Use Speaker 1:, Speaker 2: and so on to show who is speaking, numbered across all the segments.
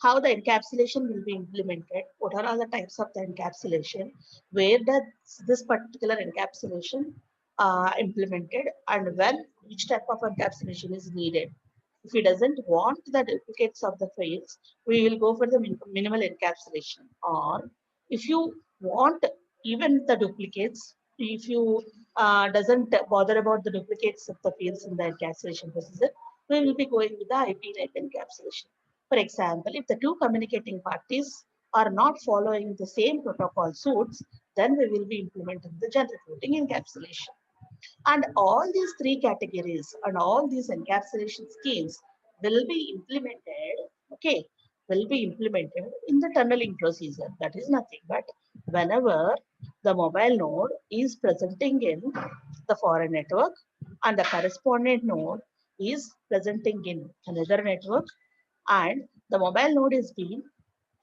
Speaker 1: how the encapsulation will be implemented, what are all the types of the encapsulation, where does this particular encapsulation implemented, and when which type of encapsulation is needed. If we doesn't want the duplicates of the fields, we will go for the minimal encapsulation. Or if you want even the duplicates, if you doesn't bother about the duplicates of the fields in the encapsulation procedure, we will be going with the IP type encapsulation. For example, if the two communicating parties are not following the same protocol suits, then we will be implementing the generic routing encapsulation. And all these three categories and all these encapsulation schemes will be implemented, okay, will be implemented in the tunneling procedure. That is nothing but whenever the mobile node is presenting in the foreign network and the correspondent node is presenting in another network, and the mobile node is being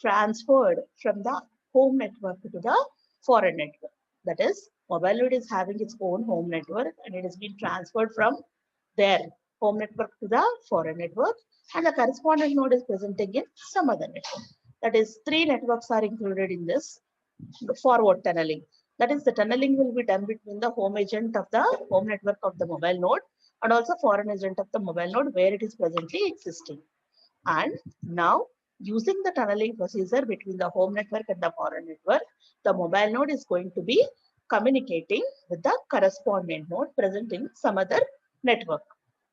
Speaker 1: transferred from the home network to the foreign network. That is, mobile node is having its own home network and it has been transferred from their home network to the foreign network, and the correspondent node is presenting in some other network. That is, three networks are included in this forward tunneling. That is, the tunneling will be done between the home agent of the home network of the mobile node and also foreign agent of the mobile node where it is presently existing. And now, using the tunneling procedure between the home network and the foreign network, the mobile node is going to be communicating with the correspondent node present in some other network.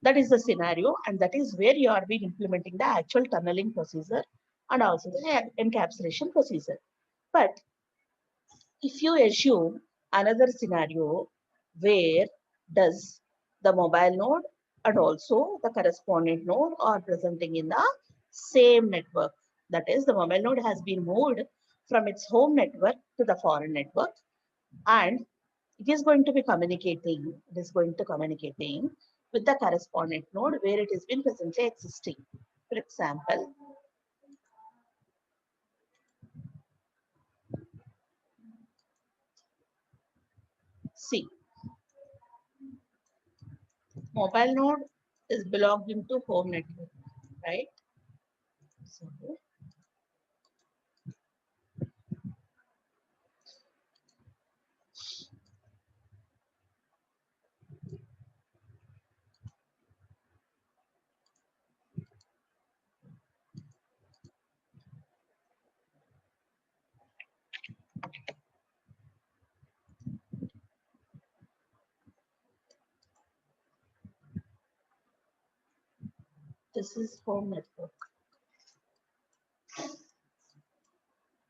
Speaker 1: That is the scenario, and that is where you are being implementing the actual tunneling procedure and also the encapsulation procedure. But if you assume another scenario where does the mobile node and also the correspondent node are presenting in the same network, that is, the mobile node has been moved from its home network to the foreign network, and it is going to be communicating, with the correspondent node where it has been presently existing. For example, see, mobile node is belonging to home network, right? So this is home network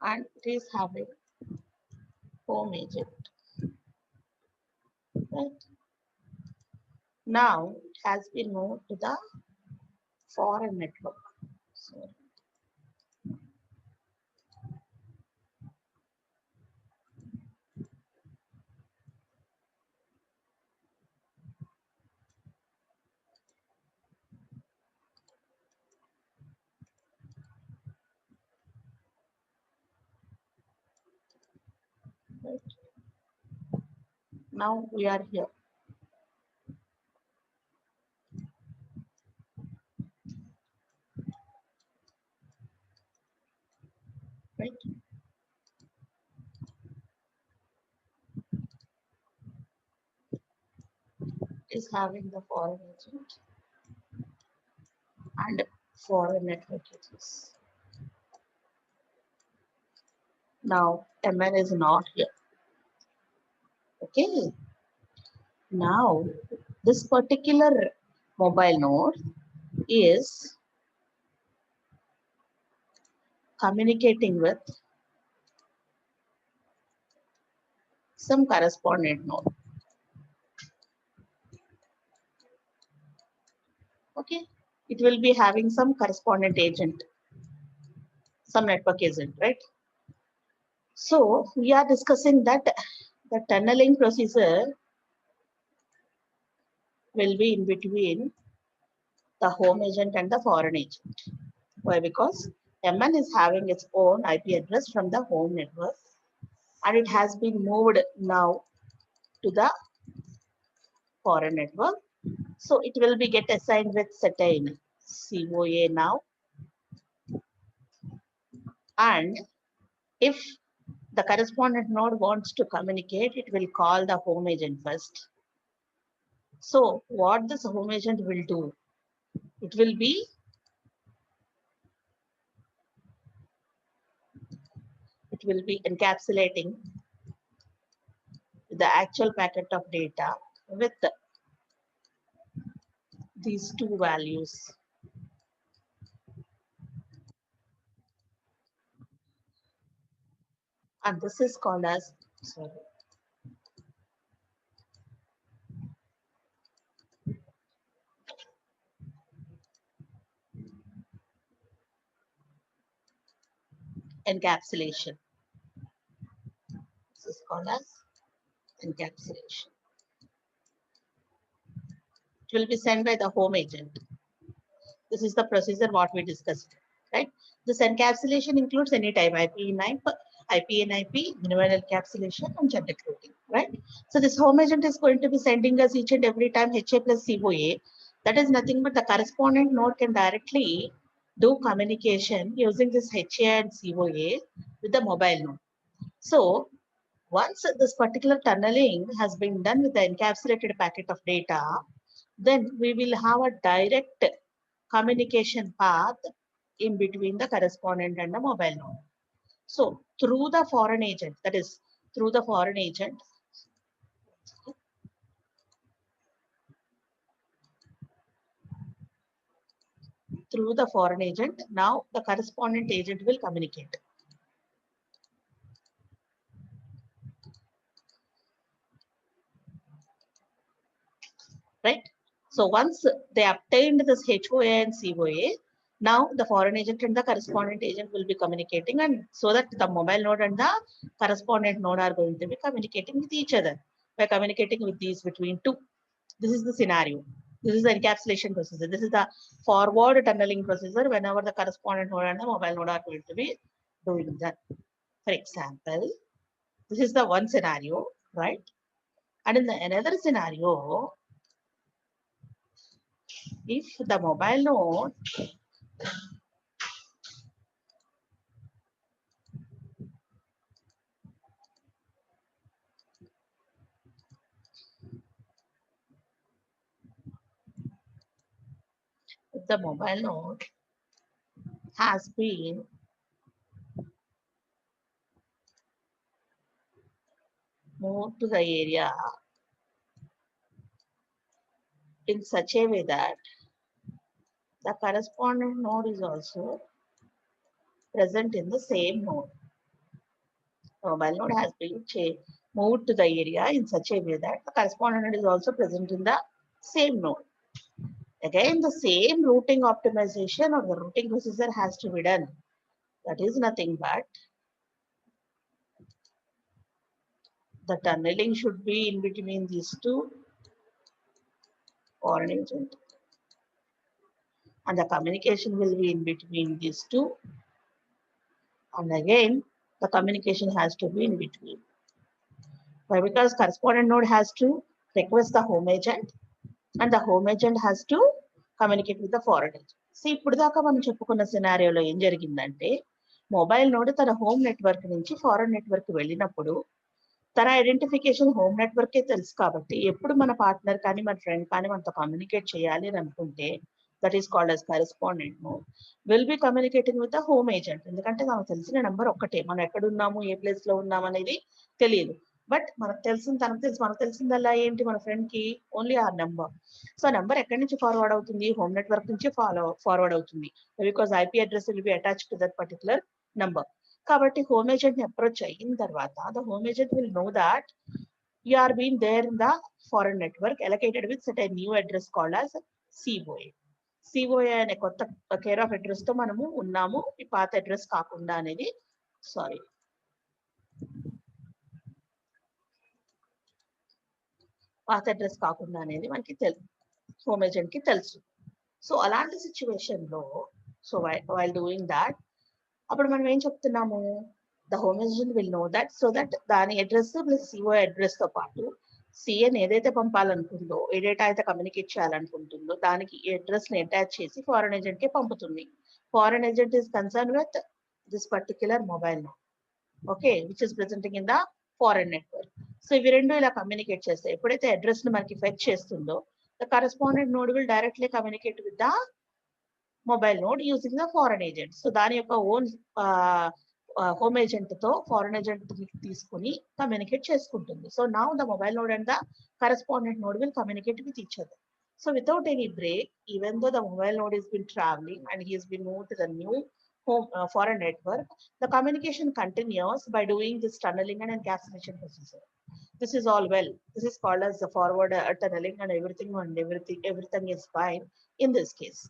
Speaker 1: and it is having home agent, right? Now it has been moved to the foreign network. So right, now we are here. Right? Is having the foreign agent and foreign network agents. Now MN is not here. Okay. Now this particular mobile node is communicating with some correspondent node. Okay. It will be having some correspondent agent, some network agent, right? So we are discussing that the tunneling procedure will be in between the home agent and the foreign agent. Why? Because MN is having its own IP address from the home network and it has been moved now to the foreign network. So it will be get assigned with certain COA now. And if the correspondent node wants to communicate, it will call the home agent first. So what this home agent will do, it will be encapsulating the actual packet of data with these two values. And this is called as, sorry, encapsulation. This is called as encapsulation. It will be sent by the home agent. This is the procedure what we discussed, right? This encapsulation includes any type IP in IP, minimal encapsulation, and generic routing, right? So this home agent is going to be sending us each and every time HA plus COA. That is nothing but the correspondent node can directly do communication using this HA and COA with the mobile node. So once this particular tunneling has been done with the encapsulated packet of data, then we will have a direct communication path in between the correspondent and the mobile node. So through the foreign agent, that is through the foreign agent, now the correspondent agent will communicate. Right? So once they obtained this HOA and COA, now the foreign agent and the correspondent agent will be communicating, and so that the mobile node and the correspondent node are going to be communicating with each other by communicating with these between two. This is the scenario. This is the encapsulation procedure. This is the forward tunneling procedure whenever the correspondent node and the mobile node are going to be doing that. For example, this is the one scenario, right? And in the another scenario, if the mobile node has been moved to the area in such a way that the correspondent node is also present in the same node. The mobile node has been moved to the area in such a way that the correspondent node is also present in the same node. Again, the same routing optimization or the routing procedure has to be done. That is nothing but the tunneling should be in between these two foreign agents, and the communication will be in between these two. And again, the communication has to be in between. Why? Because correspondent node has to request the home agent, and the home agent has to communicate with the foreign agent. See, ఇప్పుడు దాకా మనం చెప్పుకున్న సినారియోలో ఏం జరిగిందంటే, mobile node తన home network నుంచి foreign network వెళ్ళినప్పుడు తన ఐడెంటిఫికేషన్ హోమ్ నెట్వర్కే తెలుసు కాబట్టి ఎప్పుడు మన పార్ట్నర్ కానీ మన ఫ్రెండ్ కానీ మనతో కమ్యూనికేట్ చేయాలి అని అనుకుంటే, that is called as correspondent node will be communicating with the home agent. ఎందుకంటే మనకు తెలిసిన నెంబర్ ఒక్కటే, మనం ఎక్కడ ఉన్నాము ఏ ప్లేస్ లో ఉన్నాము అనేది తెలియదు. బట్ మనకు తెలిసింది తనకు తెలుసు, మనకు తెలిసిందల్లా ఏంటి, మన ఫ్రెండ్ కి ఓన్లీ ఆ నెంబర్. సో నెంబర్ ఎక్కడి నుంచి ఫార్వర్డ్ అవుతుంది, హోమ్ నెట్వర్క్ నుంచి ఫార్వర్డ్ అవుతుంది, because IP address will be attach to that particular number. కాబట్టి హోమ్ ఏజెంట్ ని అప్రోచ్ అయిన తర్వాత the home agent will know that you are been there in the foreign network allocated with set a new address called as COA. COA అనే కొత్త care of address తో మనము ఉన్నాము, ఈ పాత అడ్రస్ కాకుండా అనేది, సారీ, పాత అడ్రస్ కాకుండా అనేది మనకి తెలుసు, హోమ్ ఏజెంట్ కి తెలుసు. సో అలాంటి సిచ్యువేషన్ లో, సో వైల్ డూయింగ్ దాట్, అప్పుడు మనం ఏం చెప్తున్నాము, the home agent will know that, so that దాని అడ్రస్ ప్లస్ సిఓ అడ్రస్ తో పాటు సిఎన్ ఏదైతే పంపాలనుకుందో, ఏ డేటా అయితే కమ్యూనికేట్ చేయాలనుకుంటుందో దానికి ఈ అడ్రస్ ని అటాచ్ చేసి ఫారెన్ ఏజెంట్ కి పంపుతుంది. Foreign agent is concern with this particular mobile node. Okay, which is presenting in the foreign network. So ఇవి రెండు ఇలా కమ్యూనికేట్ చేస్తాయి. ఎప్పుడైతే అడ్రస్ ని మనకి ఫెచ్ చేస్తుందో the correspondent node will directly communicate with the mobile node using the foreign agent. So దాని యొక్క ఓన్ హోమ్ ఏజెంట్ తో ఫారెన్ ఏజెంట్ తీసుకుని కమ్యూనికేట్ చేసుకుంటుంది. So now the mobile node and the correspondent node will communicate with each other. So without any break, even though the mobile node has been traveling and he has been moved to the new home foreign network, the communication continues by doing this tunneling and encapsulation procedure. This is all well. This is called as the forward tunneling and everything is fine in this case.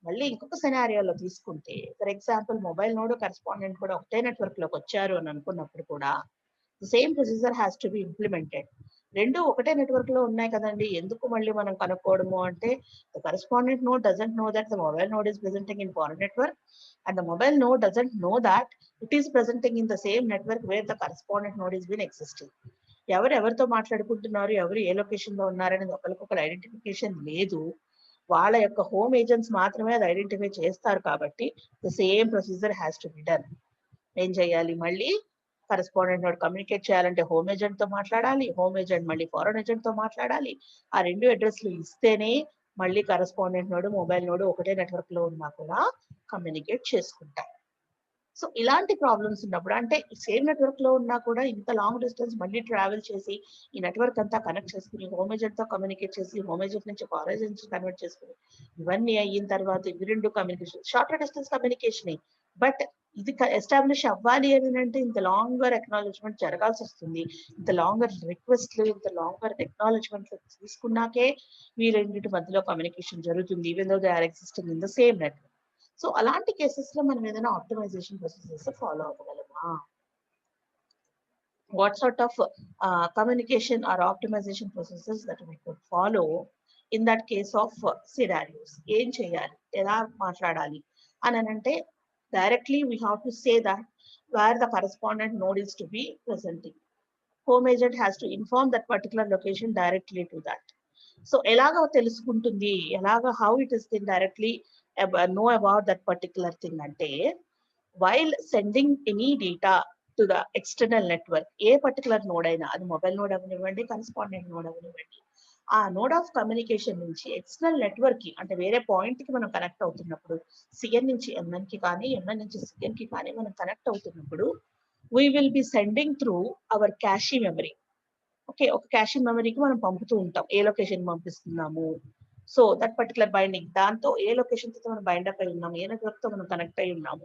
Speaker 1: మళ్ళీ ఇంకొక సినారియోలో తీసుకుంటే for example mobile node correspondent కూడా ఒకటే network లోకి వచ్చారు అని అనుకున్నప్పుడు కూడా the same procedure has to be implemented. రెండు ఒకటే నెట్వర్క్ లో ఉన్నాయి కదండి, ఎందుకు మళ్ళీ మనం కనుక్కోవడము అంటే the correspondent node doesn't know that the mobile node is presenting in foreign network and the mobile node doesn't know that it is presenting in the same network where the correspondent node is been existing. ఎవరితో మాట్లాడుకుంటున్నారు, ఎవరు ఏ location లో ఉన్నారనేది ఒకరికొకరు identification లేదు. వాళ్ళ యొక్క home agents మాత్రమే అది ఐడెంటిఫై చేస్తారు. కాబట్టి the same procedure has to be done. ఏం చేయాలి, మళ్ళీ కరెస్పాండెంట్ నోడ్ కమ్యూనికేట్ చేయాలంటే హోమ్ ఏజెంట్ తో మాట్లాడాలి, హోమ్ ఏజెంట్ మళ్ళీ ఫారెన్ ఏజెంట్ తో మాట్లాడాలి. ఆ రెండు అడ్రస్లు ఇస్తేనే మళ్ళీ కరెస్పాండెంట్ నోడ్ మొబైల్ నోడ్ ఒకటే నెట్వర్క్ లో ఉన్నా కూడా కమ్యూనికేట్ చేసుకుంటారు. సో ఇలాంటి ప్రాబ్లమ్స్ ఉన్నప్పుడు అంటే సేమ్ నెట్వర్క్ లో ఉన్నా కూడా ఇంత లాంగ్ డిస్టెన్స్ మళ్ళీ ట్రావెల్ చేసి ఈ నెట్వర్క్ అంతా కనెక్ట్ చేసుకుని హోమ్ ఏజెంట్ తో కమ్యూనికేట్ చేసి హోమ్ ఏజెంట్ నుంచి ఫారెన్ ఏజెంట్ కన్వర్ట్ చేసుకుని ఇవన్నీ అయిన తర్వాత ఇవి రెండు communication shorter distance communication. But ఇది ఎస్టాబ్లిష్ అవ్వాలి అని అంటే ఇంత లాంగర్ ఎక్నాలజ్మెంట్ జరగాల్సి వస్తుంది. ఇంత లాంగర్ రిక్వెస్ట్లు ఇంత లాంగర్ ఎక్నాలజ్మెంట్ తీసుకున్నాకే ఈ రెండింటి మధ్యలో కమ్యూనికేషన్ జరుగుతుంది even though they are existing in the same network. So అలాంటి కేసెస్ లో మనం ఏదైనా ఆప్టిమైజేషన్ ప్రొసీజర్స్ ఫాలో అవ్వగలమా? What sort of communication or optimisation procedures that we could follow in that case of scenarios? ఏం చేయాలి, ఎలా మాట్లాడాలి అని అంటే directly we have to say that where the correspondent node is to be presenting. Home agent has to inform that particular location directly to that. So ఎలాగ తెలుసుకుంటుంది, ఎలాగ how it is directly know about that particular thing ante while sending any data to the external network, A particular node అయినా అది mobile node అవనివ్వండి correspondent node అవనివ్వండి, ఆ node of communication నుంచి external network కి అంటే వేరే పాయింట్ కి మనం కనెక్ట్ అవుతున్నప్పుడు సిఎన్ నుంచి ఎంఎన్ కి కానీ ఎంఎన్ నుంచి సిఎన్ కి కానీ మనం కనెక్ట్ అవుతున్నప్పుడు we will be sending through our cache memory. Okay, ఒక క్యాష్ మెమరీకి మనం పంపుతూ ఉంటాం ఏ లొకేషన్ పంపిస్తున్నాము. సో దట్ పర్టికులర్ బైండింగ్ దాంతో ఏ లొకేషన్ తో మనం బైండ్ అప్ అయి ఉన్నాము, ఏ నెట్వర్క్ తో మనం కనెక్ట్ అయి ఉన్నాము,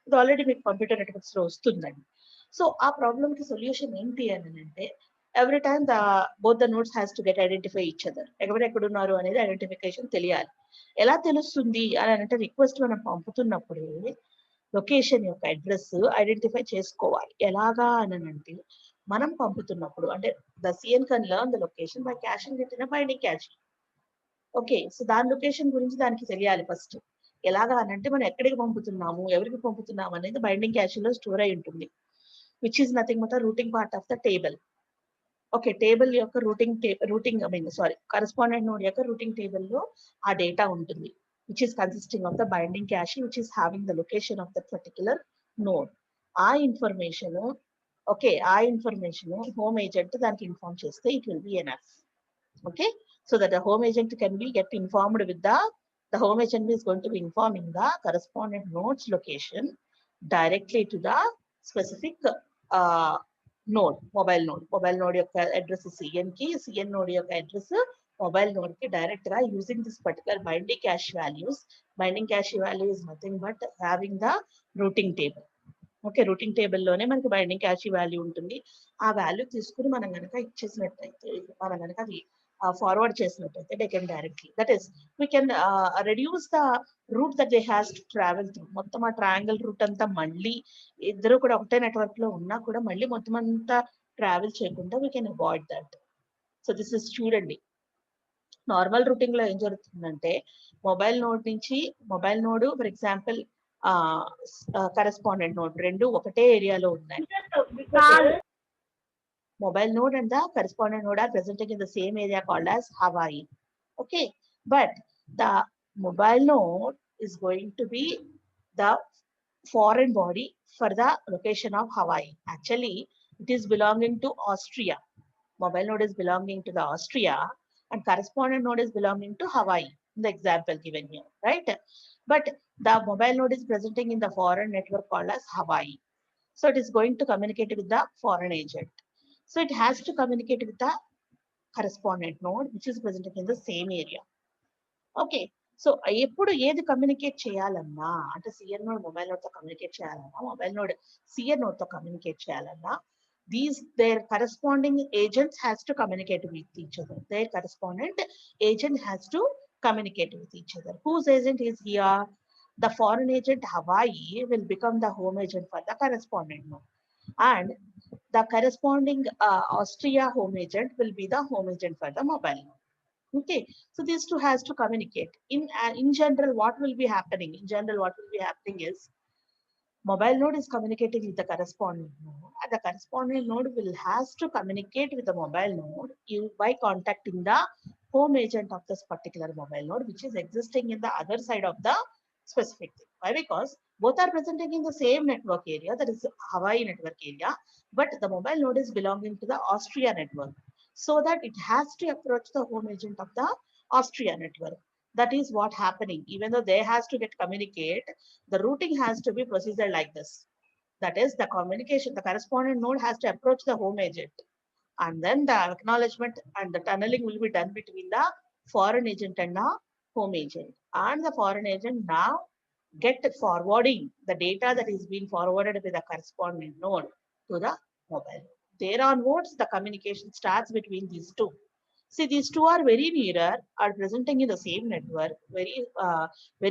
Speaker 1: ఇది ఆల్రెడీ మీకు కంప్యూటర్ నెట్వర్క్స్ లో వస్తుందండి. సో ఆ ప్రాబ్లమ్ కి సొల్యూషన్ ఏంటి అని అంటే every time both the nodes has to get identify each other. ఎక్కడ ఉన్నారు అనేది ఐడెంటిఫికేషన్ తెలియాలి. ఎలా తెలుస్తుంది అని అంటే రిక్వెస్ట్ మనం పంపుతున్నప్పుడు లొకేషన్ యొక్క అడ్రస్ ఐడెంటిఫై చేసుకోవాలి. ఎలాగా అని అంటే మనం పంపుతున్నప్పుడు అంటే the CN can learn the location by caching it in binding cache. Okay, so దాని లొకేషన్ గురించి దానికి తెలియాలి ఫస్ట్. ఎలాగా అనంటే మనం ఎక్కడికి పంపుతున్నాము, ఎవరికి పంపుతున్నాము అనేది బైండింగ్ క్యాష్ లో స్టోర్ అయి ఉంటుంది, which is nothing but routing part of the table. Okay, table యొక్క కరెస్పాండెంట్ నోడ్ యొక్క రూటింగ్ టేబుల్ లో ఆ డేటా ఉంటుంది, which is consisting of the binding cache which is having the location of the particular node. ఆ information home agent దానికి inform చేస్తే it will be enough. Okay, so that the home agent can be get informed with the home agent is going to be informing the correspondent node's location directly to the specific node, mobile node యొక్క address cn కి, cn node యొక్క address mobile node కి direct గా using this particular binding cache values. Binding cache value is nothing but having the routing table. Okay, routing table లోనే మనకి binding cash value ఉంటుంది. ఆ value తీసుకుని మనం కనుక ఇచ్చేసినట్టయితే, మనం కనుక అది ఫార్వర్డ్ చేసినట్టయితే they can directly, that is we can reduce the route that they has to travel through. మొత్తం ఆ ట్రయాంగిల్ రూట్ అంతా మళ్ళీ ఇద్దరు కూడా ఒకటే నెట్వర్క్ లో ఉన్నా కూడా మళ్ళీ మొత్తం అంతా ట్రావెల్ చేయకుండా we can avoid that. So this is చూడండి, నార్మల్ రూటింగ్ లో ఏం జరుగుతుందంటే mobile node for example correspondent node రెండు ఒకటే ఏరియాలో ఉన్నాయి. Mobile node and the correspondent node are presenting in the same area called as Hawaii. Okay, but the mobile node is going to be the foreign body for the location of Hawaii. Actually, it is belonging to Austria. Mobile node is belonging to the Austria and correspondent node is belonging to Hawaii, the example given here, right? But the mobile node is presenting in the foreign network called as Hawaii. So it is going to communicate with the foreign agent. So it has to communicate with the correspondent node, which is presenting in the same area. Okay. So ఎప్పుడు ఏది communicate చేయాలన్నా అంటే CN node mobile node తో communicate చేయాలన్నా mobile node CN node తో communicate చేయాలన్నా their corresponding agents has to communicate with each other. Their correspondent agent has to communicate with each other. Whose agent is here? The foreign agent Hawaii will become the home agent for the correspondent node. And the corresponding Austria home agent will be the home agent for the mobile node. Okay, so these two has to communicate. In general, what will be happening? In general, what will be happening is mobile node is communicating with the corresponding node, and the corresponding node will has to communicate with the mobile node by contacting the home agent of this particular mobile node, which is existing in the other side of the specific thing. Why? Because both are presenting in the same network area, that is Hawaii network area, but the mobile node is belonging to the Austria network, so that it has to approach the home agent of the Austria network. That is what happening. Even though they has to get communicate, the routing has to be procedure like this. That is the communication, the correspondent node has to approach the home agent, and then the acknowledgement and the tunneling will be done between the foreign agent and the home agent. And the foreign agent now get forwarding the data that is being forwarded with the corresponding node to the mobile. There onwards, the communication starts between these two. See, these two are very nearer, are presenting in the same network, what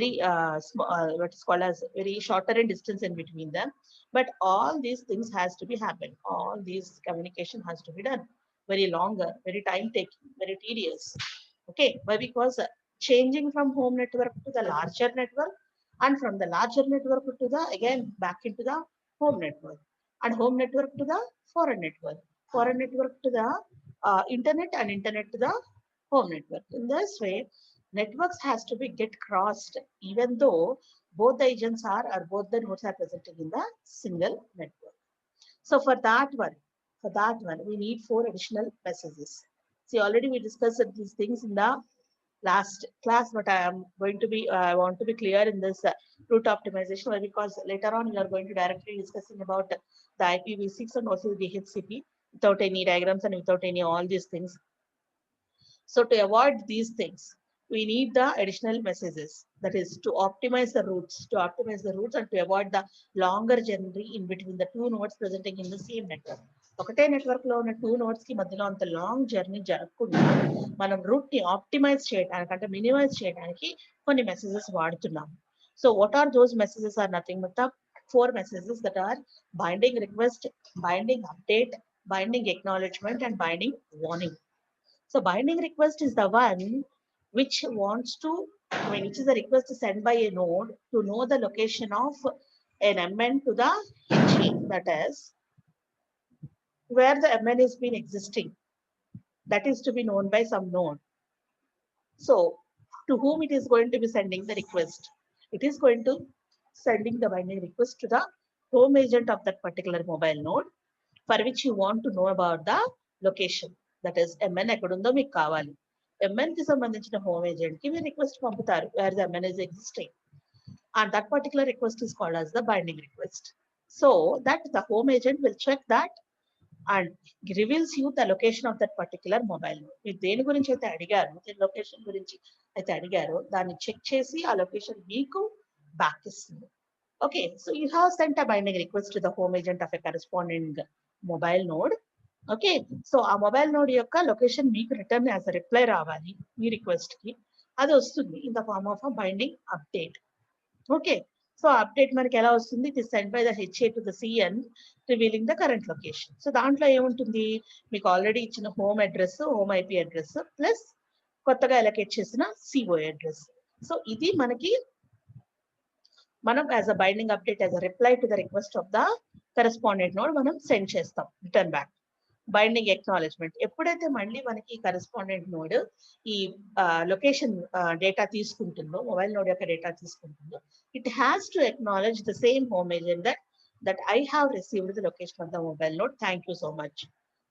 Speaker 1: is called as very shorter in distance in between them. But all these things has to be happen. All these communication has to be done. Very longer, very time taking, very tedious. Okay, why? Because changing from home network to the larger network, and from the larger network to the again back into the home network, and home network to the foreign network to the internet, and internet to the home network. In this way, networks has to be get crossed, even though both the agents are or both the nodes are presenting in the single network. So for that one, we need 4 additional messages. See, already we discussed these things in the last class, but I am going to be, I want to be clear in this route optimization, because later on we are going to directly discussing about the IPv6 and also the DHCP without any diagrams and without any all these things. So to avoid these things, we need the additional messages. That is to optimize the routes, and to avoid the longer journey in between the two nodes presenting in the same network. ఒకటే network లో ఉన్న 2 nodes కి మధ్యలో అంత long journey జరగకుండా మనం route ని optimise చేయడానికి అంటే మినిమైజ్ చేయడానికి కొన్ని మెసేజెస్ వాడుతున్నాం. So what are those messages are nothing but the 4 messages that are binding request, binding update, binding acknowledgement, and binding warning. So binding request is the one which wants to, which is the request sent by a node to know the location of an MN to the HE, that is where the MN is been existing, that is to be known by some node. So to whom it is going to be sending the request? It is going to sending the binding request to the home agent of that particular mobile node, for which you want to know about the location. That is MN ekkudundo meeku kavali. MN ki sambandhinchina home agent ki meer request pamputaru where the MN is existing, and that particular request is called as the binding request. So that the home agent will check that and reveals you the location of that particular mobile node. మీరు దేని గురించి అయితే అడిగారో, దేని location గురించి అయితే అడిగారో దాన్ని check చేసి ఆ లొకేషన్ మీకు బ్యాక్ ఇస్తుంది. Okay, so you have sent a binding request to the home agent of a corresponding mobile node. Okay, so ఆ మొబైల్ నోడ్ యొక్క లొకేషన్ మీకు రిటర్న్ యాజ్ అ రిప్లై రావాలి మీ రిక్వెస్ట్ కి, అది వస్తుంది in the form of a binding update. Okay, so update మనకి ఎలా వస్తుంది? It is send by the HA to the CN revealing the current location. So దాంట్లో ఏముంటుంది? మీకు ఆల్రెడీ ఇచ్చిన home address, home IP address plus కొత్తగా allocate చేసిన CO address. So ఇది మనకి మనం as a binding update, as a reply to the request of the correspondent node మనం సెండ్ చేస్తాం రిటర్న్ బ్యాక్. Binding acknowledgement. ఎప్పుడైతే మళ్ళీ మనకి కరెస్పాండెంట్ నోడ్ ఈ లొకేషన్ డేటా తీసుకుంటుందో, మొబైల్ నోడ్ యొక్క డేటా తీసుకుంటుందో, it has to acknowledge the same home agent that I have received the location of the mobile node. Thank you so much.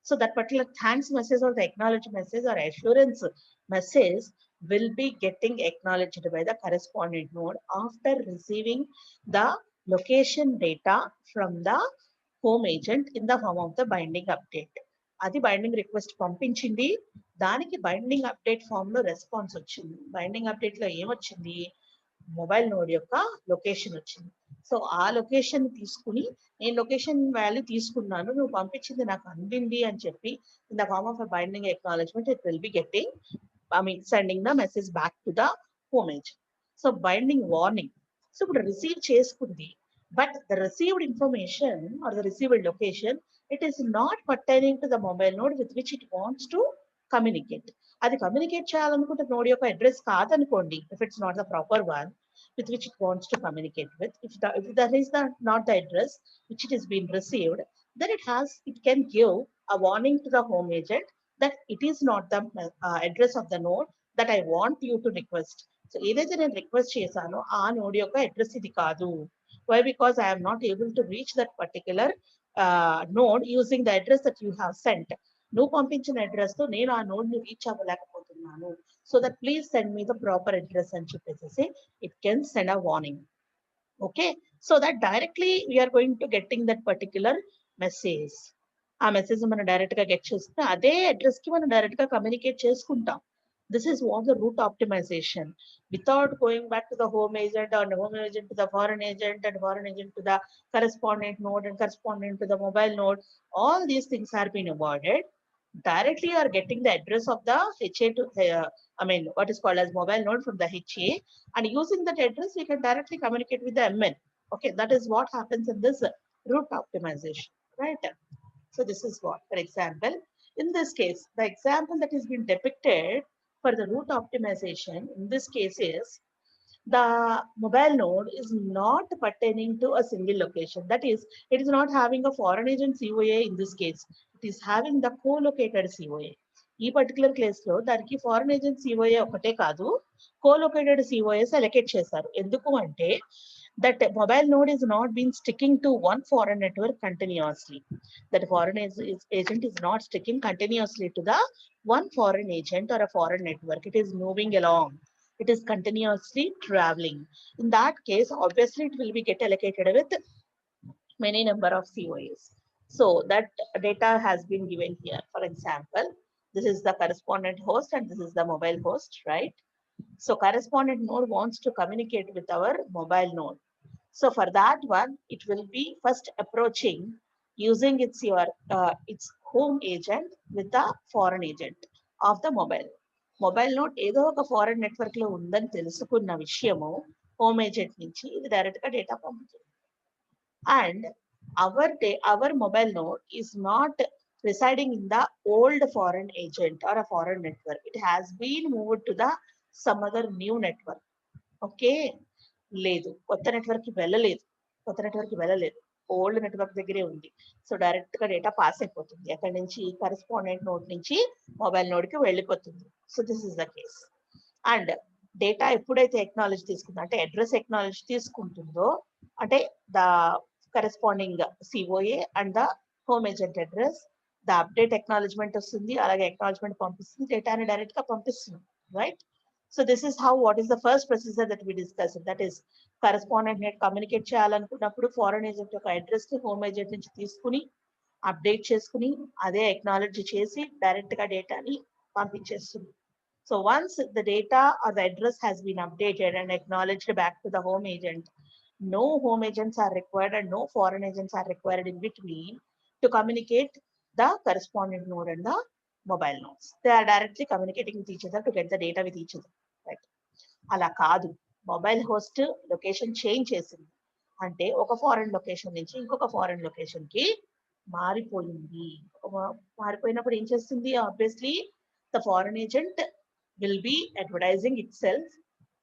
Speaker 1: So that particular thanks message or the acknowledge message or assurance message will be getting acknowledged by the correspondent node after receiving the location data from the home agent in the form of the binding update. అది binding request పంపించింది, దానికి binding update form లో response వచ్చింది. Binding update లో ఏమొచ్చింది, mobile node యొక్క location వచ్చింది. So ఆ లొకేషన్ తీసుకుని నేను లొకేషన్ వాల్యూ తీసుకున్నాను, నువ్వు పంపించింది నాకు అందింది అని చెప్పి in the form of a binding acknowledgement it will be getting sending the message back to the home agent. So binding warning. So ఇప్పుడు రిసీవ్ చేసుకుంది, but the received information or the received location it is not pertaining to the mobile node with which it wants to communicate. అది communicate చేయాలనుకుంటే node యొక్క address కాదనుకోండి, if it's not the proper one with which it wants to communicate with. If that is not the address which it is being received, then it can give a warning to the home agent that it is not the address of the node that I want you to request. So ఏదైతే నేను request చేశానో ఆ node యొక్క address ఇది కాదు. Why? Because I am not able to reach that particular node using the address that you have sent. నువ్వు పంపించిన address తో నేను ఆ నోడ్ ని reach అవ్వలేకపోతున్నాను. So that please send me the proper address and చెప్పేసి it can send a warning. Okay, so that directly we are going to getting that particular message. ఆ message మనం direct గా get చేసుకుని అదే address కి మనం direct గా communicate చేసుకుంటాం. This is what the route optimization, without going back to the home agent or the home agent to the foreign agent and foreign agent to the correspondent node and correspondent to the mobile node. All these things are being avoided. Directly you are getting the address of the HA to what is called as mobile node from the HA, and using that address we can directly communicate with the MN. Okay, that is what happens in this route optimization, right? So this is what, for example, in this case, the example that is being depicted for the route optimization in this case is the mobile node is not pertaining to a single location. That is, it is not having a foreign agent COA in this case. It is having the co-located COA. ఈ particular case లో దానికి foreign agent COA ఒకటే కాదు, కోలొకేటెడ్ సిఓఏస్ allocate చేశారు. ఎందుకు అంటే that mobile node is not been sticking to one foreign network continuously. That foreign agent is not sticking continuously to the one foreign agent or a foreign network. It is moving along. It is continuously traveling. In that case, obviously it will be get allocated with many number of COAs. So that data has been given here. For example, this is the correspondent host and this is the mobile host, right? So correspondent node wants to communicate with our mobile node. So for that one, it will be first approaching using its home agent with the foreign agent of the mobile. Mobile note ఏదో ఒక foreign network లో ఉందని తెలుసుకున్న విషయము home agent నుంచి ఇది direct గా data పంపుతుంది. And our mobile node is not residing in the old foreign agent or a foreign network. It has been moved to the some other new network. Okay, లేదు, కొత్త network కి వెళ్ళలేదు, old network దగ్గరే ఉంది. So direct గా data pass అయిపోతుంది, అక్కడి నుంచి కరెస్పాండెంట్ నోడ్ నుంచి మొబైల్ నోడ్ కి వెళ్ళిపోతుంది. So this is the case. And data ఎప్పుడైతే ఎక్నాలజీ తీసుకుందో అంటే అడ్రస్ ఎక్నాలజీ తీసుకుంటుందో అంటే the corresponding COA and the home agent address, the update acknowledgement వస్తుంది, అలాగే ఎక్నాలజ్మెంట్ పంపిస్తుంది, డేటాని డైరెక్ట్ గా పంపిస్తుంది, right? So this is how, what is the first procedure that we discussed, that is correspondent net communicate చేయాలనుకున్నప్పుడు foreign agent యొక్క address ని home agent నుంచి తీసుకుని అప్డేట్ చేసుకుని అదే ఎక్నాలజీ చేసి డైరెక్ట్ గా డేటాని పంపించేస్తుంది. So once the data or the address has been updated and acknowledged back to the home agent, no home agents are required and no foreign agents are required in between to communicate the correspondent node and the mobile nodes. They are directly communicating with each other to get the data with each other, right? అలా కాదు, mobile host location change చేసింది అంటే ఒక foreign location నుంచి ఇంకొక foreign location కి మారిపోయింది. మారిపోయినప్పుడు ఏం చేస్తుంది? Obviously the foreign agent will be advertising itself.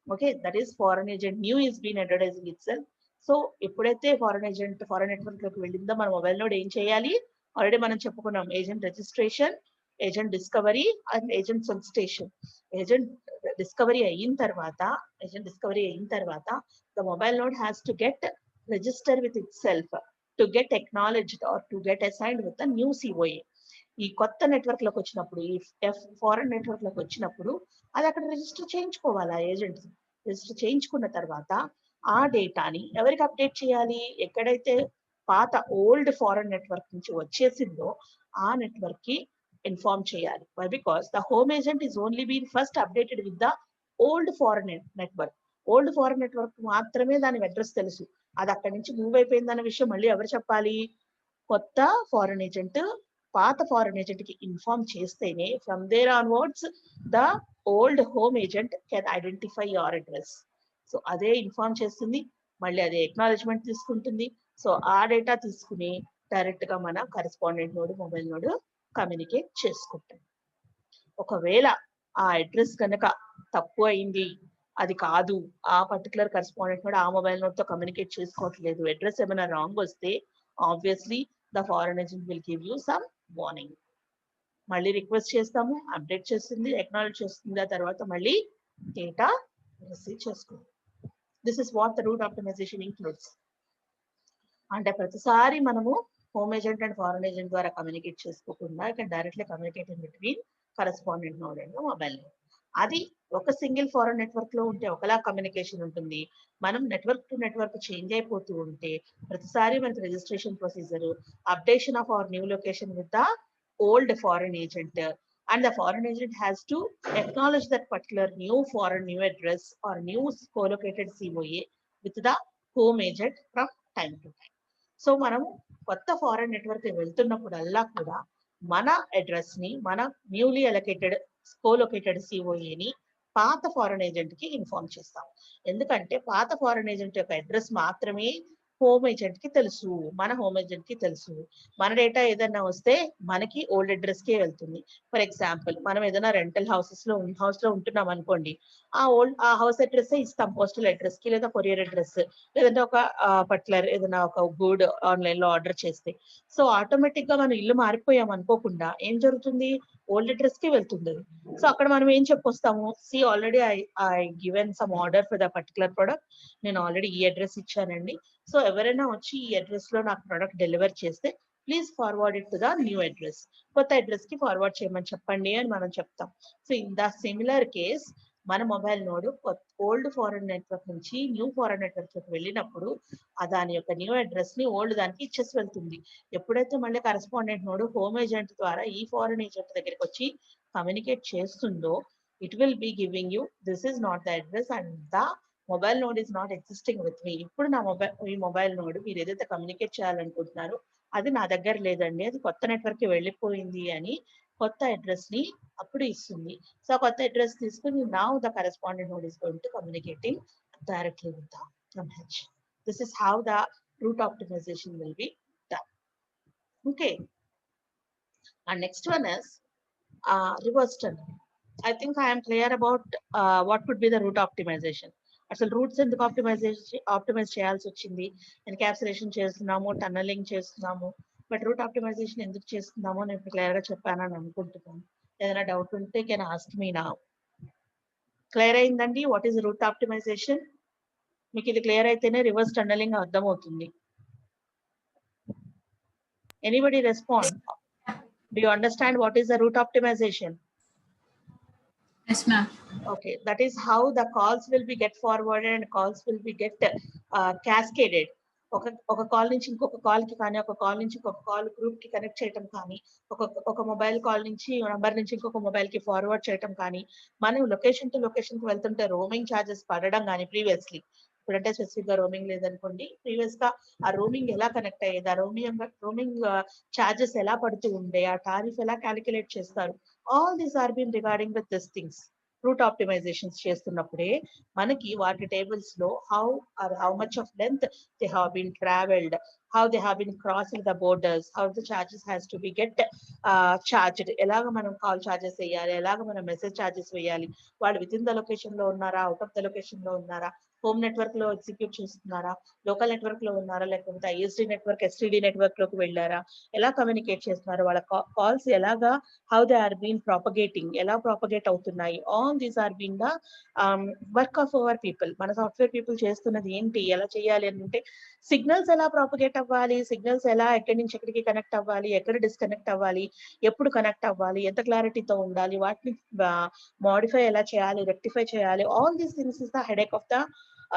Speaker 1: Okay, that is foreign agent new is been advertising itself. So ఎప్పుడైతే ఫారెన్ ఏజెంట్ ఫారెన్ నెట్వర్క్ లోకి వెళ్ళిందో మన మొబైల్ నోడ్ ఏం చేయాలి? ఆల్రెడీ మనం చెప్పుకున్నాం agent registration, agent discovery and agent solicitation. Agent discovery అయిన తర్వాత the mobile node has to get register with itself to get acknowledged or to get assigned with the new COA. ఈ కొత్త network లోకి వచ్చినప్పుడు, ఈ foreign network లోకి వచ్చినప్పుడు అది అక్కడ రిజిస్టర్ చేయించుకోవాలి. ఆ ఏజెంట్స్ రిజిస్టర్ చేయించుకున్న తర్వాత ఆ డేటాని ఎవరికి అప్డేట్ చేయాలి? ఎక్కడైతే పాత ఓల్డ్ ఫారెన్ నెట్వర్క్ నుంచి వచ్చేసిందో ఆ నెట్వర్క్ కి ఇన్ఫార్మ్ చేయాలి. Because the home agent is only been first updated with the old foreign network. Old foreign network మాత్రమే దాని అడ్రస్ తెలుసు. అది అక్కడి నుంచి మూవ్ అయిపోయిందన్న విషయం మళ్ళీ ఎవరు చెప్పాలి? కొత్త ఫారెన్ ఏజెంట్ పాత ఫారెన్ ఏజెంట్ కి ఇన్ఫార్మ్ చేస్తేనే from there onwards the old home agent can identify your address. So అదే ఇన్ఫార్మ్ చేస్తుంది, మళ్ళీ అదే ఎక్నాలెడ్జ్మెంట్ తీసుకుంటుంది. సో ఆ డేటా తీసుకుని డైరెక్ట్ గా మన correspondent node mobile node communicate చేసుకుంటాం. ఒకవేళ ఆ అడ్రస్ కనుక తప్పు అయింది, అది కాదు, ఆ పర్టికులర్ కరెస్పాండెంట్ నోడ్ ఆ మొబైల్ నోడ్ తో కమ్యూనికేట్ చేసుకోవట్లేదు, అడ్రస్ ఏమైనా రాంగ్ వస్తే obviously the foreign agent will give you some warning. మళ్ళీ రిక్వెస్ట్ చేస్తాము, అప్డేట్ చేస్తుంది, ఎక్నాలెడ్జ్ చేస్తుంది, ఆ తర్వాత మళ్ళీ డేటా రిసీవ్ చేసుకుంటాం. This is what the route optimization includes. అంటే ప్రతిసారి మనము home agent and foreign agent ద్వారా కమ్యూనికేట్ చేసుకోకుండా ఇక్కడ directly communicate in between correspondent node and mobile node. అది ఒక సింగిల్ ఫారెన్ నెట్వర్క్ లో ఉంటే ఒకలా కమ్యూనికేషన్ ఉంటుంది. మనం నెట్వర్క్ టు నెట్వర్క్ చేంజ్ అయిపోతూ ఉంటే ప్రతిసారి మనకి registration procedure, updation of our new location with the old foreign agent, and the foreign agent has to acknowledge that particular new address or new co-located COA with the home agent from time to time. So మనం కొత్త foreign network వెళ్తున్నప్పుడల్లా కూడా మన address ని, మన newly allocated కోలొకేటెడ్ సిఓఏని పాత foreign agent కి inform చేస్తాం. ఎందుకంటే పాత ఫారెన్ ఏజెంట్ యొక్క అడ్రస్ మాత్రమే హోమ్ ఏజెంట్ కి తెలుసు, మన హోమ్ ఏజెంట్ కి తెలుసు. మన డేటా ఏదైనా వస్తే మనకి ఓల్డ్ అడ్రస్ కే వెళ్తుంది. ఫర్ ఎగ్జాంపుల్ మనం ఏదైనా రెంటల్ హౌస్ లో ఉంటున్నాం అనుకోండి, ఆ హౌస్ అడ్రస్ ఇస్తాం పోస్టల్ అడ్రస్ కి లేదా కొరియర్ అడ్రస్, లేదంటే ఒక పర్టికులర్ ఏదైనా ఒక గుడ్ ఆన్లైన్ లో ఆర్డర్ చేస్తే. సో ఆటోమేటిక్ గా మనం ఇల్లు మారిపోయాం అనుకోకుండా ఏం జరుగుతుంది? ఓల్డ్ అడ్రస్ కి వెళ్తుంది. సో అక్కడ మనం ఏం చెప్పొస్తాము? See already I given some order for the particular product, నేను ఆల్రెడీ ఈ అడ్రస్ ఇచ్చానండి. సో ఎవరైనా వచ్చి ఈ అడ్రస్ లో నాకు ప్రొడక్ట్ డెలివర్ చేస్తే please forward it to the new address, కొత్త అడ్రస్ కి ఫార్వర్డ్ చేయమని చెప్పండి అని మనం చెప్తాం. So in the similar case మన mobile node old foreign network నుంచి న్యూ ఫారెన్ నెట్వర్క్ లోకి వెళ్ళినప్పుడు దాని యొక్క న్యూ అడ్రస్ ని ఓల్డ్ దానికి ఇచ్చేసి వెళ్తుంది. ఎప్పుడైతే మళ్ళీ కరెస్పాండెంట్ నోడ్ హోమ్ ఏజెంట్ ద్వారా ఈ ఫారెన్ ఏజెంట్ దగ్గరికి వచ్చి కమ్యూనికేట్ చేస్తుందో it will be giving you this is not the address and the mobile node is not existing with me. ఇప్పుడు నా మొబైల్ నోడ్ మీరు ఏదైతే కమ్యూనికేట్ చేయాలనుకుంటున్నారో అది నా దగ్గర లేదండి, అది కొత్త నెట్వర్క్ కి వెళ్ళిపోయింది అని కొత్త అడ్రస్ ని అప్పుడు ఇస్తుంది. సో కొత్త అడ్రస్ తీసుకుని now the correspondent node is going to communicating directly with the MH. This is how the route optimization will be done. Okay, and next one is reverse tunneling. I think I am clear about what could be the route optimization. అసలు roots ఎందుకు optimise చేయాల్సి వచ్చింది? Encapsulation చేస్తున్నాము, tunnelling చేస్తున్నాము, but root optimisation ఎందుకు చేస్తున్నామో నేను clear గా చెప్పానని అనుకుంటున్నాను. ఏదైనా డౌట్ ఉంటే can ask me now. Clear అయిందండి వాట్ ఈస్ రూట్ ఆప్టిమైజేషన్? మీకు ఇది క్లియర్ అయితేనే రివర్స్ టన్నలింగ్ అర్థమవుతుంది. Anybody respond? Do you understand what is the route optimization?
Speaker 2: Yes, ma'am.
Speaker 1: Okay, that is how the calls will be get forwarded and calls will be get cascaded. ఒక call నుంచి ఇంకొక call కి కానీ, ఒక call నుంచి ఇంకొక call group కి connect చేయటం కానీ, ఒక మొబైల్ కాల్ నుంచి నంబర్ నుంచి ఇంకొక మొబైల్ కి ఫార్వర్డ్ చేయటం కానీ, మనం లొకేషన్ టు లొకేషన్ కి వెళ్తుంటే రోమింగ్ ఛార్జెస్ పడడం కానీ ప్రీవియస్లీ, ఇప్పుడంటే స్పెసిఫిక్ గా రోమింగ్ లేదనుకోండి, ప్రీవియస్ గా ఆ రోమింగ్ ఎలా కనెక్ట్ అయ్యేది, ఆ రోమింగ్ ఛార్జెస్ ఎలా పడుతూ ఉండే, ఆ టారిఫ్ ఎలా క్యాలిక్యులేట్ చేస్తారు, all these are been regarding with this things. Route optimisations చేస్తున్నప్పుడే మనకి వాటి టేబుల్స్ లో how much of length they have been travelled, how they have been crossing the borders, how the charges has to be get charged, ఎలాగ మనం call charges వేయాలి, ఎలాగ మనం message charges వేయాలి, వాళ్ళు విత్ ఇన్ ద లొకేషన్ లో ఉన్నారా, out of the location లో ఉన్నారా, హోమ్ నెట్వర్క్ లో ఎగ్జిక్యూట్ చేస్తున్నారా, లోకల్ నెట్వర్క్ లో ఉన్నారా, లేకపోతే ఐఎస్డి నెట్వర్క్ ఎస్టీడీ నెట్వర్క్ లోకి వెళ్ళారా, ఎలా కమ్యూనికేట్ చేస్తున్నారు, వాళ్ళ కాల్స్ ఎలాగా, how they are been propagating, ఎలా ప్రాపగేట్ అవుతున్నాయి, all these are been the work of our people. మన సాఫ్ట్వేర్ పీపుల్ చేస్తున్నది ఏంటి, ఎలా చేయాలి అని అంటే సిగ్నల్స్ ఎలా ప్రాపగేట్ అవ్వాలి, సిగ్నల్స్ ఎలా ఎక్కడి నుంచి ఎక్కడికి కనెక్ట్ అవ్వాలి, ఎక్కడ డిస్కనెక్ట్ అవ్వాలి, ఎప్పుడు కనెక్ట్ అవ్వాలి, ఎంత క్లారిటీతో ఉండాలి, వాటిని మోడిఫై ఎలా చేయాలి, రెక్టిఫై చేయాలి, all these things is the headache of the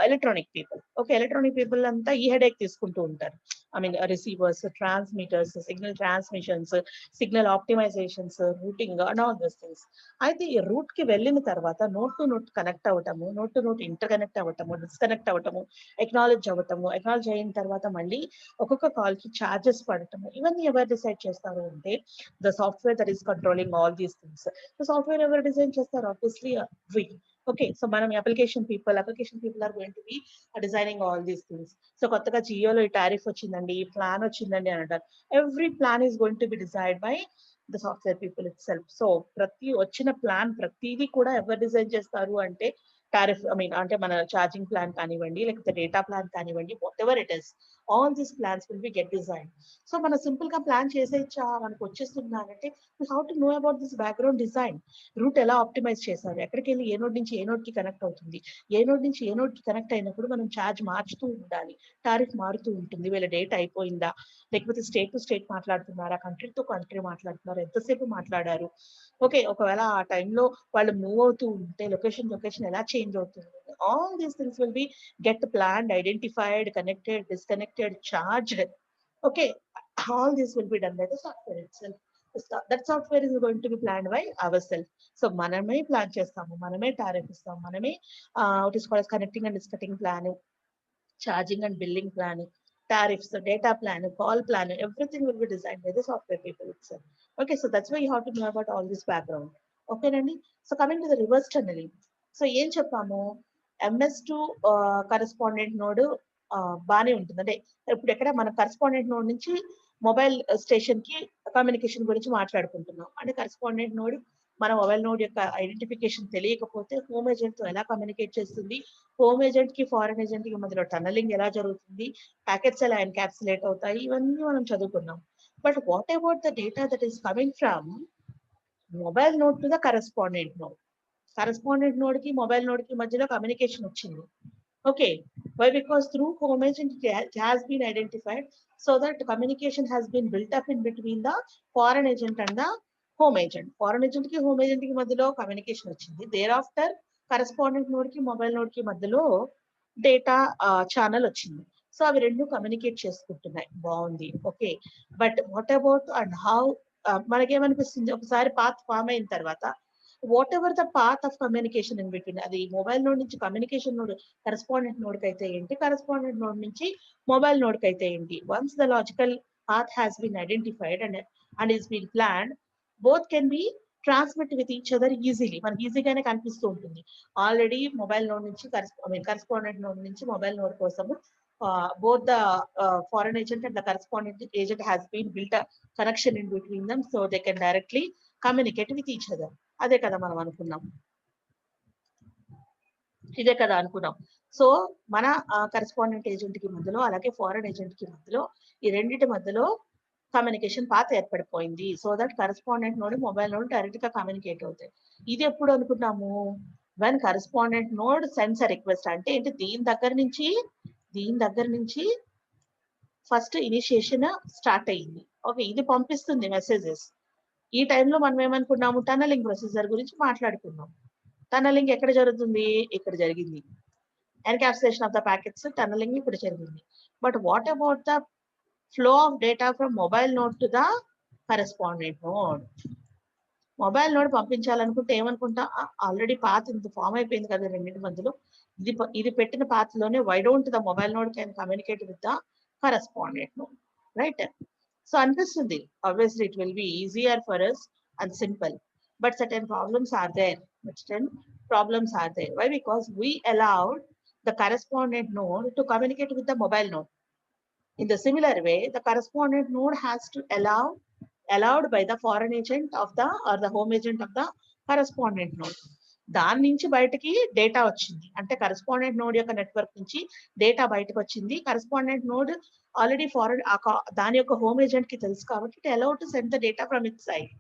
Speaker 1: electronic people. Okay, electronic people అంతా ఈ హెడేక్ తీసుకుంటూ ఉంటారు. I mean receivers, transmitters, signal transmissions, signal optimisations, routing and all those things. అయితే ఈ రూట్ కి వెళ్ళిన తర్వాత నోట్ టు నోట్ కనెక్ట్ అవ్వటము, node to node interconnect అవ్వటము, డిస్కనెక్ట్ అవ్వటము, ఎక్నాలెడ్జ్ అవ్వటము, ఎక్నాలెడ్జ్ అయిన తర్వాత మళ్ళీ ఒక్కొక్క కాల్ కి ఛార్జెస్ పడటము, ఇవన్నీ ఎవరు డిసైడ్ చేస్తారు అంటే the software that is controlling all these things. So software ఎవరు డిజైన్ చేస్తారు? Obviously we. ఓకే, సో మనం application people are going to be designing all these things. So కొత్తగా జియోలో ఈ టారిఫ్ వచ్చిందండి, ఈ ప్లాన్ వచ్చిందండి అని అంటారు. Every plan is going to B decide by the software people it self. So ప్రతి వచ్చిన ప్లాన్ ప్రతిదీ కూడా ఎవరు డిజైన్ చేస్తారు అంటే టారిఫ్, ఐ మీన్ అంటే మన ఛార్జింగ్ ప్లాన్ కానివ్వండి, లేకపోతే డేటా ప్లాన్ కానివ్వండి, whatever it is, all these plans will be get design. So మనం సింపుల్ గా ప్లాన్ చేసేయచ్చా, మనకు వచ్చేస్తున్నారంటే how to know about this background design. Route ఎలా ఆప్టిమైజ్ చేశారు, ఎక్కడికి వెళ్ళి ఏ నోడ్ నుంచి ఏ నోడ్ కి కనెక్ట్ అవుతుంది, ఏ నోడ్ నుంచి ఏ నోడ్ కి కనెక్ట్ అయినప్పుడు మనం ఛార్జ్ మార్చుతూ ఉండాలి, టారిఫ్ మారుతూ ఉంటుంది, వీళ్ళ డేట్ అయిపోయిందా, లేకపోతే స్టేట్ టు స్టేట్ మాట్లాడుతున్నారా, కంట్రీ టు కంట్రీ మాట్లాడుతున్నారా, ఎంతసేపు మాట్లాడారు. ఓకే, ఒకవేళ ఆ టైంలో వాళ్ళు మూవ్ అవుతూ ఉంటే లొకేషన్ ఎలా చేంజ్ అవుతుంది, all these things will be get planned, identified, connected, disconnected, charged. Okay, all this will be done by the software itself. That software is going to be planned by ourselves. So మనమే plan చేస్తాము, మనమే tariff ఇస్తాము, మనమే what is called as connecting and disconnecting plan, charging and billing plan, tariffs, data plan, call plan, everything will be designed by the software people itself. Okay, so that's why you have to know about all this background. Okay, Nandi. So coming to the reverse tunneling. So ఏం చెప్పాము, MS2 correspondent node బాగానే ఉంటుంది. అంటే ఇప్పుడు ఎక్కడ మన correspondent node నుంచి mobile station కి కమ్యూనికేషన్ గురించి మాట్లాడుకుంటున్నాం. అంటే కరెస్పాండెంట్ నోడ్ మన మొబైల్ నోడ్ యొక్క ఐడెంటిఫికేషన్ తెలియకపోతే హోమ్ ఏజెంట్ తో ఎలా కమ్యూనికేట్ చేస్తుంది, హోమ్ ఏజెంట్ కి ఫారెన్ ఏజెంట్ కి మధ్యలో టన్నలింగ్ ఎలా జరుగుతుంది, ప్యాకెట్స్ ఎలా ఎన్కాప్సులేట్ అవుతాయి, ఇవన్నీ మనం చదువుకున్నాం. But what about the data that is coming from mobile node to the correspondent node. Correspondent node కి మొబైల్ నోడ్ కి మధ్యలో కమ్యూనికేషన్ వచ్చింది. Okay, why? Because through home agent it has been identified, so that communication has been built up in between the foreign agent and the home agent. Foreign agent ki home agent ki madhyalo communication వచ్చింది. Thereafter correspondent node ki mobile node ki madhyalo data channel వచ్చింది. So అవి రెండు communicate చేసుకుంటున్నాయి, బాగుంది. Okay, but what about and how, మనకేమనిపిస్తుంది ఒకసారి path form అయిన తర్వాత whatever the path of communication in between, అది మొబైల్ నోడ్ నుంచి కమ్యూనికేషన్ నోడ్ కరెస్పాండెంట్ నోడ్ కి అయితే ఏంటి, కరెస్పాండెంట్ నోడ్ నుంచి మొబైల్ నోడ్ కి అయితే ఏంటి. Once the logical path has been identified and is being planned, both can be transmit with each other easily. మనకి ఈజీగానే కనిపిస్తూ ఉంటుంది. ఆల్రెడీ మొబైల్ నోడ్ నుంచి కరెస్పాండెంట్ నోడ్ నుంచి మొబైల్ నోడ్ కోసము both the foreign agent and the correspondent agent has been built a connection in between them, so they can directly communicate with each other. అదే కదా మనం అనుకున్నాం, ఇదే కదా అనుకున్నాం. సో మన కరెస్పాండెంట్ ఏజెంట్ కి మధ్యలో అలాగే ఫారెన్ ఏజెంట్ కి మధ్యలో ఈ రెండింటి మధ్యలో కమ్యూనికేషన్ పాత్ ఏర్పడిపోయింది. So that correspondent node mobile node direct గా కమ్యూనికేట్ అవుతాయి. ఇది ఎప్పుడు అనుకున్నాము, when correspondent node sends request. అంటే ఏంటి, దీని దగ్గర నుంచి ఫస్ట్ ఇనిషియేషన్ స్టార్ట్ అయ్యింది. ఓకే, ఇది పంపిస్తుంది మెసేజెస్. ఈ టైంలో మనం ఏమనుకున్నాము, టన్నలింగ్ ప్రొసీజర్ గురించి మాట్లాడుకున్నాం. టన్నలింగ్ ఎక్కడ జరుగుతుంది, ఇక్కడ జరిగింది. Encapsulation of the packets, tunneling ఇక్కడ జరిగింది. But what about the flow of data from mobile node to the correspondent node. Mobile node పంపించాలనుకుంటే ఏమనుకుంటా, ఆల్రెడీ పాత్ ఇంత ఫామ్ అయిపోయింది కదా రెండింటి మధ్యలో, ఇది పెట్టిన పాత్ లోనే why don't the mobile node can communicate with the correspondent node, right? So అనిపిస్తుంది, obviously it will be easier for us and simple, but certain problems are there. Why? Because we allowed the correspondent node to communicate with the mobile node. In the similar way, the correspondent node has to allowed by the foreign agent of the or the home agent of the correspondent node. దాని నుంచి బయటకి data వచ్చింది, అంటే correspondent node యొక్క network నుంచి data బయటకు వచ్చింది. Correspondent node already forward దాని యొక్క హోమ్ ఏజెంట్ కి తెలుసు కాబట్టి it allowed to send the data from it side.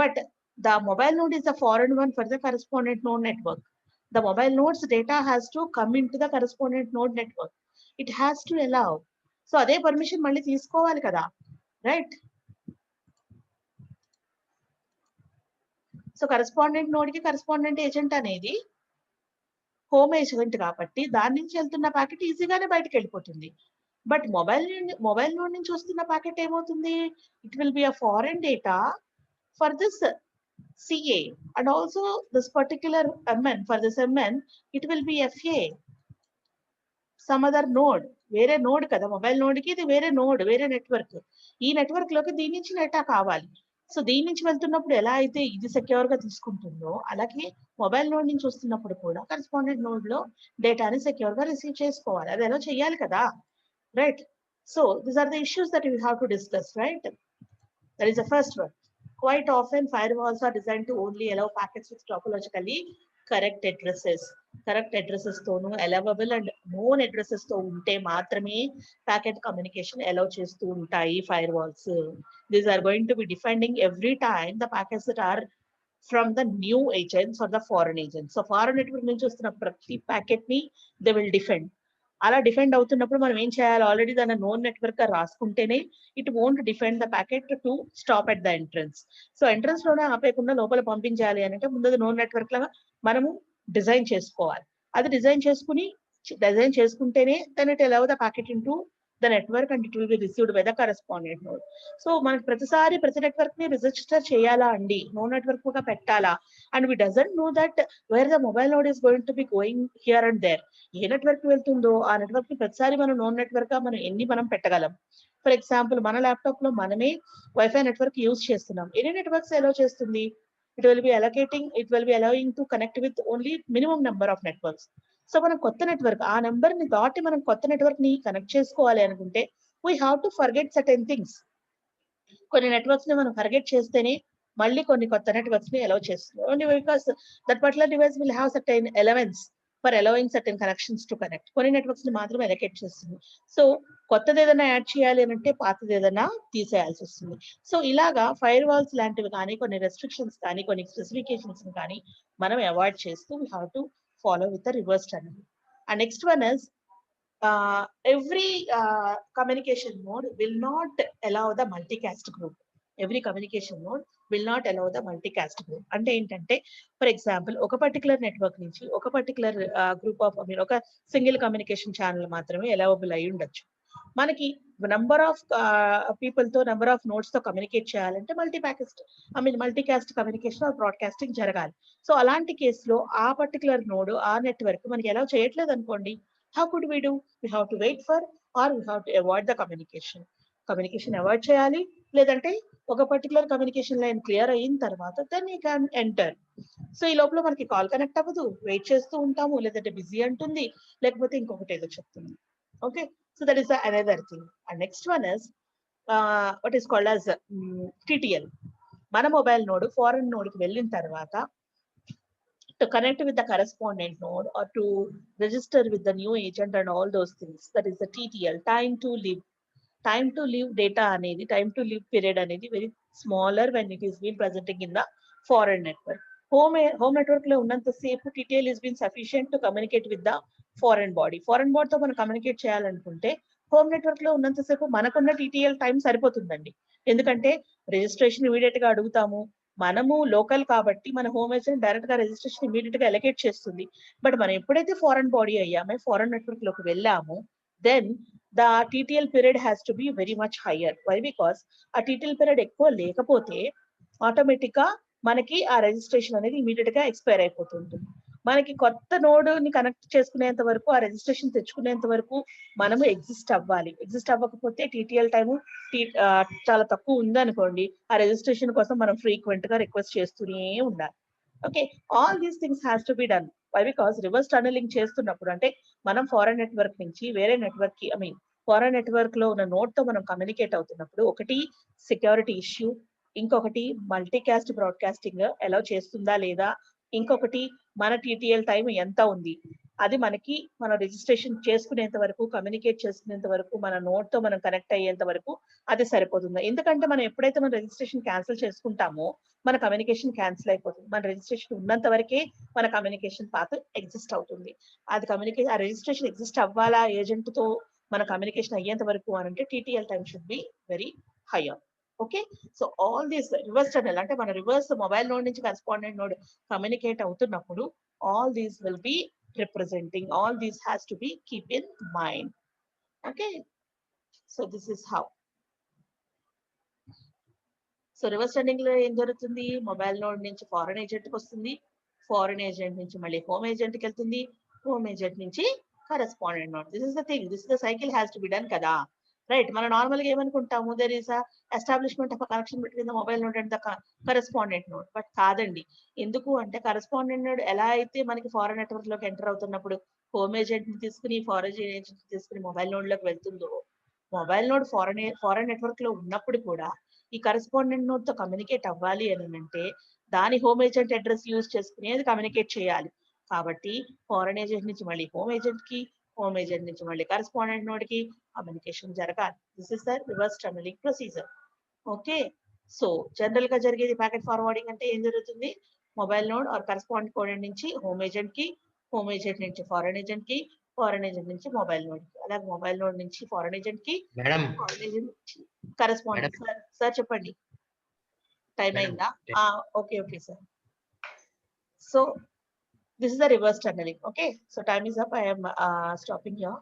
Speaker 1: But the mobile node is the foreign one for the correspondent node network. The mobile node's data has to come into the correspondent node network. It has to allow. So అదే permission మళ్ళీ తీసుకోవాలి కదా, right? So correspondent node కి correspondent agent అనేది home agent కాబట్టి దాని నుంచి వెళ్తున్న ప్యాకెట్ ఈజీగానే బయటకు వెళ్ళిపోతుంది. బట్ మొబైల్ నోడ్ నుంచి వస్తున్న ప్యాకెట్ ఏమవుతుంది? It will be a foreign data for this CA, and also this particular MN, for this MN it will be FA, some other node, వేరే నోడ్ కదా, మొబైల్ నోడ్ కి ఇది వేరే node, వేరే network. ఈ నెట్వర్క్ లోకి దీని నుంచి డేటా కావాలి. సో దీని నుంచి వెళ్తున్నప్పుడు ఎలా అయితే ఇది సెక్యూర్ గా తీసుకుంటుందో, అలాగే మొబైల్ నోడ్ నుంచి వస్తున్నప్పుడు కూడా కరెస్పాండెంట్ నోడ్ లో డేటాని సెక్యూర్ గా రిసీవ్ చేసుకోవాలి. అది ఎలా చేయాలి కదా, right? So these are the issues that we have to discuss, right? That is the first one. Quite often firewalls are designed to only allow packets with topologically correct addresses. Correct addresses తోను allowable and known addresses తో ఉంటే మాత్రమే packet communication allow చేస్తూ ఉంటాయి firewalls. These are going to be defending every time the packets that are from the new agents or the foreign agents. So foreign network నుంచి వస్తున్న ప్రతి packet ని they will defend. అలా defend అవుతున్నప్పుడు మనం ఏం చేయాలి? ఆల్రెడీ దాన్ని నోన్ నెట్వర్క్ గా రాసుకుంటేనే it won't defend the packet to stop at the entrance. So entrance లోనే ఆపేయకుండా లోపల పంపించాలి అంటే ముందు నోన్ నెట్వర్క్ లాగా మనము డిజైన్ చేసుకోవాలి. అది డిజైన్ చేసుకుంటేనే then it allow the packet into the network and it will be received by the correspondent node. So మనకి ప్రతిసారి ప్రతి నెట్వర్క్ ని రిజిస్టర్ చేయాలా అండి, నోన్ నెట్వర్క్ గా పెట్టాలా? And we doesn't know that where the mobile node is going to be going here and there. ఏ network వెళ్తుందో ఆ నెట్వర్క్ ని ప్రతిసారి మనం నోన్ నెట్వర్క్ గా మనం పెట్టగలం. ఫర్ ఎగ్జాంపుల్ మన ల్యాప్టాప్ లో మనమే వైఫై నెట్వర్క్ యూజ్ చేస్తున్నాం, ఎన్ని నెట్వర్క్స్ అలౌ చేస్తుంది? It will B allowing to connect with only minimum number of networks. So మనం కొత్త నెట్వర్క్ ఆ నెంబర్ ని దాటి మనం కొత్త నెట్వర్క్ ని కనెక్ట్ చేసుకోవాలి అనుకుంటే we have to forget certain things. కొన్ని నెట్వర్క్స్ ని మనం ఫర్గెట్ చేస్తేనే మళ్ళీ కొన్ని కొత్త నెట్వర్క్స్ ని అలౌ చేస్తుంది. Only because that particular device will have certain elements for allowing certain connections to connect. కొన్ని నెట్వర్క్స్ ని మాత్రమే ఎలకేట్ చేస్తుంది. సో కొత్తది ఏదైనా యాడ్ చేయాలి అని అంటే పాతది ఏదైనా తీసేయాల్సి వస్తుంది. సో ఇలాగా ఫైర్ వాల్స్ లాంటివి కానీ కొన్ని రెస్ట్రిక్షన్స్ కానీ కొన్ని స్పెసిఫికేషన్స్ కానీ మనం అవాయిడ్ చేస్తూ we have to follow with the reverse tunneling. And next one is every communication node will not allow the multicast group. Every communication node will not allow the multicast group. అంటే ఏంటంటే for example ఒక particular network నుంచి ఒక particular group of ఒక single communication channel మాత్రమే allowable అయి ఉండొచ్చు. మనకి నంబర్ ఆఫ్ పీపుల్ తో నంబర్ ఆఫ్ నోట్స్ తో కమ్యూనికేట్ చేయాలంటే మల్టీకాస్ట్ కమ్యూనికేషన్ ఆర్ బ్రాడ్కాస్టింగ్ జరగాలి. సో అలాంటి కేసులో ఆ పర్టికులర్ నోడ్ ఆ నెట్వర్క్ మనకి ఎలా చేయట్లేదు అనుకోండి, how could we do? We have to wait for or we have to avoid the communication avoid చేయాలి. లేదంటే ఒక పర్టికులర్ కమ్యూనికేషన్ లైన్ క్లియర్ అయిన తర్వాత then you can enter. So ఈ లోపల మనకి కాల్ కనెక్ట్ అవ్వదు, వెయిట్ చేస్తూ ఉంటాము, లేదంటే బిజీ అంటుంది, లేకపోతే ఇంకొకటి ఏదో చెప్తుంది. Okay, so that is another thing. And next one is what is called as TTL. మన మొబైల్ నోడ్ ఫారెన్ నోడ్ కి వెళ్ళిన తర్వాత to connect with the correspondent node or to register with the new agent and all those things, that is the TTL, time to live data అనేది, time to live period అనేది very smaller when it is being presenting in the foreign network. Home network లో ఉన్నంత సేపు TTL is been sufficient to communicate with the foreign body తో మనం communicate చేయాలనుకుంటే home network లో ఉన్నంతసేపు మనకున్న TTL టైం సరిపోతుందండి. ఎందుకంటే రిజిస్ట్రేషన్ ఇమీడియట్ గా అడుగుతాము, మనము లోకల్ కాబట్టి మన హోమ్ ఏజెంట్ డైరెక్ట్ గా రిజిస్ట్రేషన్ ఇమీడియట్ గా ఎలకేట్ చేస్తుంది. బట్ మనం ఎప్పుడైతే ఫారెన్ బాడీ అయ్యామో ఫారెన్ నెట్వర్క్ లోకి వెళ్ళాము, then the TTL period has to be very much higher. Why? Because ఆ TTL పీరియడ్ ఎక్కువ లేకపోతే ఆటోమేటిక్ గా మనకి ఆ రిజిస్ట్రేషన్ అనేది ఇమీడియట్ గా ఎక్స్పైర్ అయిపోతుంటుంది. మనకి కొత్త నోడ్ ని కనెక్ట్ చేసుకునేంత వరకు ఆ రిజిస్ట్రేషన్ తెచ్చుకునేంత వరకు మనము ఎగ్జిస్ట్ అవ్వాలి. ఎగ్జిస్ట్ అవ్వకపోతే TTL టైము చాలా తక్కువ ఉందనుకోండి, ఆ రిజిస్ట్రేషన్ కోసం మనం ఫ్రీక్వెంట్ గా రిక్వెస్ట్ చేస్తూనే ఉండాలి. Okay, all these things has to be done. Why? Because reverse tunneling చేస్తున్నప్పుడు అంటే మనం ఫారెన్ నెట్వర్క్ నుంచి వేరే నెట్వర్క్ కి ఫారెన్ నెట్వర్క్ లో ఉన్న నోడ్ తో మనం కమ్యూనికేట్ అవుతున్నప్పుడు ఒకటి సెక్యూరిటీ ఇష్యూ, ఇంకొకటి మల్టీకాస్ట్ బ్రాడ్కాస్టింగ్ అలౌ చేస్తుందా లేదా, ఇంకొకటి మన టీటీఎల్ టైం ఎంత ఉంది, అది మనకి మనం రిజిస్ట్రేషన్ చేసుకునేంత వరకు, కమ్యూనికేట్ చేసుకునేంత వరకు, మన నోట్ తో మనం కనెక్ట్ అయ్యేంత వరకు అది సరిపోతుంది. ఎందుకంటే మనం ఎప్పుడైతే మన రిజిస్ట్రేషన్ క్యాన్సిల్ చేసుకుంటామో మన కమ్యూనికేషన్ క్యాన్సిల్ అయిపోతుంది. మన రిజిస్ట్రేషన్ ఉన్నంత వరకే మన కమ్యూనికేషన్ పాత్ ఎగ్జిస్ట్ అవుతుంది. అది ఆ రిజిస్ట్రేషన్ ఎగ్జిస్ట్ అవ్వాలా ఏజెంట్ తో మన కమ్యూనికేషన్ అయ్యేంత వరకు అని అంటే TTL time should be very hire. Okay, so all these reverse tunnel అంటే మన రివర్స్ మొబైల్ నోడ్ నుంచి కరెస్పాండెంట్ నోడ్ కమ్యూనికేట్ అవుతున్నప్పుడు all these will be representing, all these has to be keep in mind. Okay, so this is how. So reverse turning లో ఏం జరుగుతుంది, mobile node నుంచి foreign agent కి వస్తుంది, foreign agent నుంచి మళ్ళీ హోమ్ ఏజెంట్ కి వెళ్తుంది, హోమ్ ఏజెంట్ నుంచి correspondent node. This is the thing, this is the cycle has to be done కదా, రైట్. మనం నార్మల్ గా ఏమనుకుంటాము, there is establishment of connection between the mobile node and the correspondent node, but కాదండి. ఎందుకు అంటే correspondent node ఎలా అయితే మనకి ఫారెన్ నెట్వర్క్ లోకి ఎంటర్ అవుతున్నప్పుడు హోమ్ ఏజెంట్ ని తీసుకుని ఫారెన్ ఏజెంట్ తీసుకుని మొబైల్ నోడ్ లోకి వెళ్తుందో, మొబైల్ నోడ్ ఫారెన్ నెట్వర్క్ లో ఉన్నప్పుడు కూడా ఈ కరెస్పాండెంట్ నోడ్ తో కమ్యూనికేట్ అవ్వాలి అని అంటే దాని హోమ్ ఏజెంట్ అడ్రస్ యూజ్ చేసుకుని అది కమ్యూనికేట్ చేయాలి. కాబట్టి ఫారెన్ ఏజెంట్ నుంచి మళ్ళీ హోమ్ ఏజెంట్ కి, హోమ్ ఏజెంట్ నుంచి మళ్ళీ కరెస్పాండెంట్ నోడ్ కి కమ్యూనికేషన్ జరగాలి. This is the reverse tunneling procedure. Okay, so general గా జరిగేది ప్యాకెట్ ఫార్వర్డింగ్ అంటే ఏం జరుగుతుంది, mobile node or correspondent code నుంచి హోమ్ ఏజెంట్ కి, హోమ్ ఏజెంట్ నుంచి ఫారెన్ ఏజెంట్ కి, ఫారెన్ ఏజెంట్ నుంచి మొబైల్ నోడ్ కి, అలాగే మొబైల్ నోడ్ నుంచి ఫారెన్ ఏజెంట్ కి,
Speaker 3: మేడం
Speaker 1: ఫారెన్ ఏజెంట్ నుంచి కరెస్పాండెంట్. సార్ చెప్పండి, టైం అయిందా? Okay okay sir. So this is the reverse tunneling. Okay, so time is up. I am stopping here.